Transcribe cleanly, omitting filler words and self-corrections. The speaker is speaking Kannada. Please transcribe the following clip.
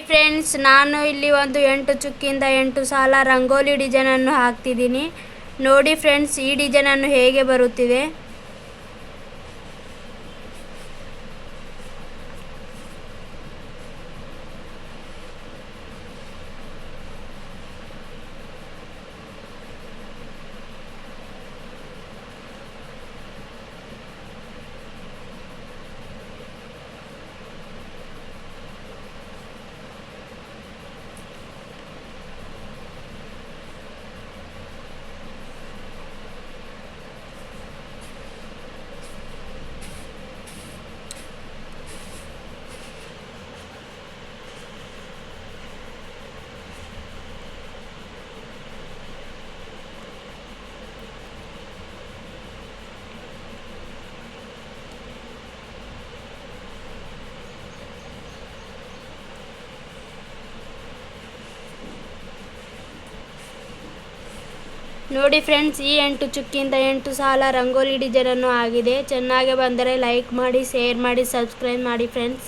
ಫ್ರೆಂಡ್ಸ್, ನಾನು ಇಲ್ಲಿ ಒಂದು 8 ಚುಕ್ಕಿಂದ 8 ಸಾಲ ರಂಗೋಲಿ ಡಿಸೈನನ್ನು ಹಾಕ್ತಿದ್ದೀನಿ. ನೋಡಿ ಫ್ರೆಂಡ್ಸ್, ಈ ಡಿಸೈನನ್ನು ಹೇಗೆ ಬರುತ್ತಿದೆ. ನೋಡಿ ಫ್ರೆಂಡ್ಸ್, ಈ 8 ಚುಕ್ಕಿಂದ 8 ಸಾಲ ರಂಗೋಲಿ ಡಿಸೈನನ್ನು ಆಗಿದೆ. ಚೆನ್ನಾಗಿ ಬಂದರೆ ಲೈಕ್ ಮಾಡಿ, ಶೇರ್ ಮಾಡಿ, ಸಬ್ಸ್ಕ್ರೈಬ್ ಮಾಡಿ ಫ್ರೆಂಡ್ಸ್.